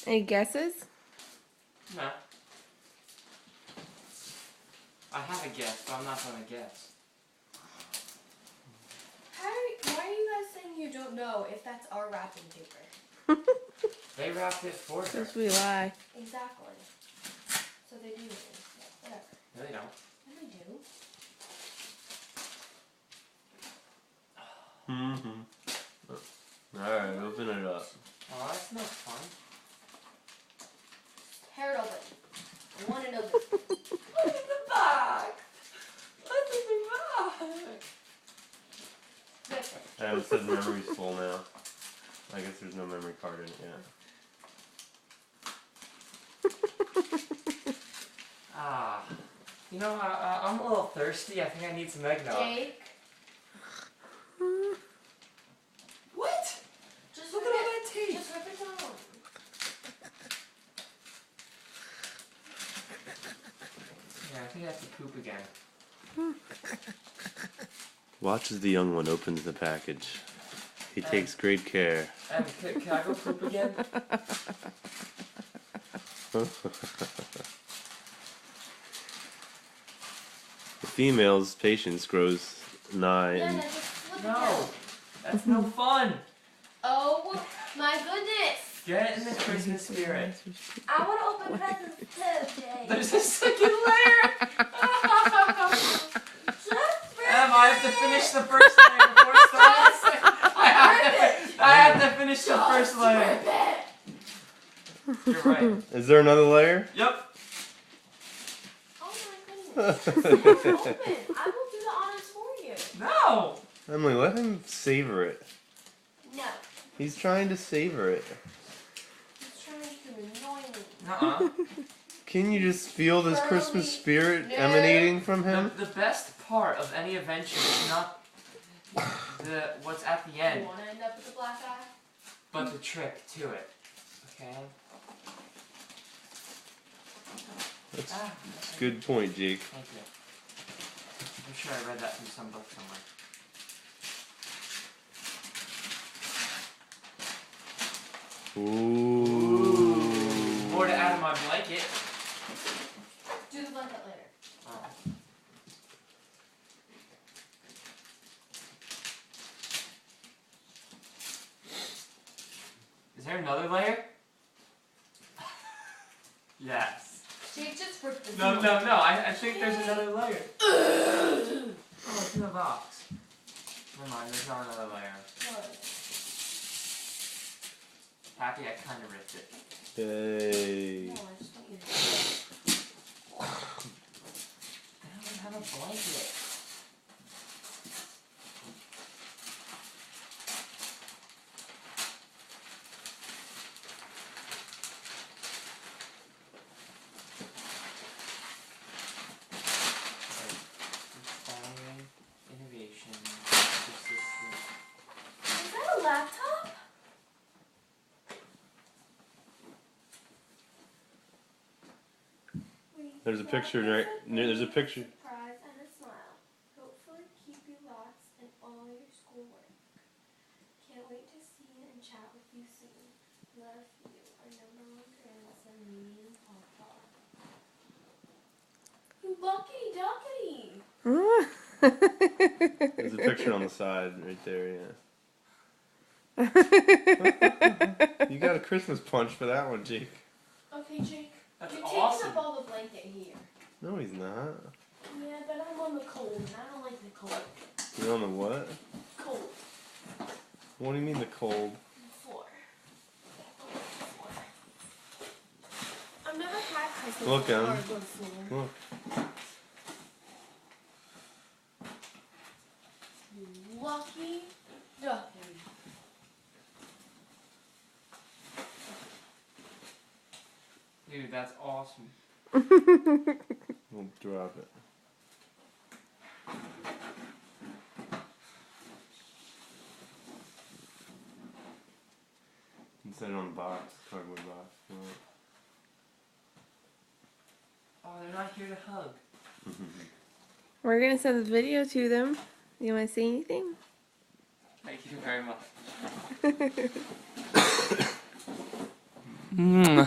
Any guesses? No. I have a guess, but I'm not going to guess. Why are you guys saying you don't know if that's our wrapping paper? They wrapped it for her. Because we lie. Exactly. So they do. Whatever. No, they don't. Yeah, they do. Alright, open it up. Oh, that's no fun. Tear it open. I want to know this. Look at the back! Look at the back! It says memory's full now. I guess there's no memory card in it yet. You know, I'm a little thirsty. I think I need some eggnog. Jake. What? Just Look at rip all that tape. Just rip it down. Yeah, I think I have to poop again. Watch as the young one opens the package. He takes great care. Can I go poop again? The female's patience grows nigh Yeah, and just flip it No, down. that's no fun. Oh my goodness. Get in the Christmas spirit. I want to open presents too, Jake. There's a second layer. Em, I have to finish the first layer before it starts. I have to finish the first layer. You're right. Is there another layer? Yep. Oh my goodness. Just open. I will do the honors for you. No. Emily, let him savor it. No. He's trying to savor it. He's trying to annoy me. Nuh-uh. Can you just feel this Burly. Christmas spirit No. emanating from him? The best part of any adventure is not what's at the You end, want to end up with a black eye? but the trick to it. Okay. That's Ah, a good point, Jake. Thank you. I'm sure I read that from some book somewhere. Ooh. More to add to my blanket. Do the blanket later. Oh. Is there another layer? Yes. Jake just ripped this No, one. no, no. I think there's another layer. Oh, it's in the box. Never mind, there's not another layer. What? Happy I kind of ripped it. Yay. No, I just want you to. I don't even have a blanket. Inspiring, innovation, persistence. Is that a laptop? There's a picture right near. There's a picture. Surprise and a smile. Hopefully keep you lost in all your schoolwork. Can't wait to see and chat with you soon. Love you, our number one grandson, Mimi and Papa. You buckety duckety. There's a picture on the side right there. Yeah. You got a Christmas punch for that one, Jake. Okay, Jake. That's You're awesome. taking up all the blanket here. No, he's not. Yeah, but I'm on the cold, and I don't like the cold. You're on the what? Cold. What do you mean the cold? Floor. Floor. I've never had Christmas Look, on Em. hardwood floor. Look. You lucky ducky. Dude, that's awesome. We'll drop it. You can set it on the box, cardboard box. You want Oh, they're not here to hug. We're going to send this video to them. You want to say anything? Thank you very much. Mm.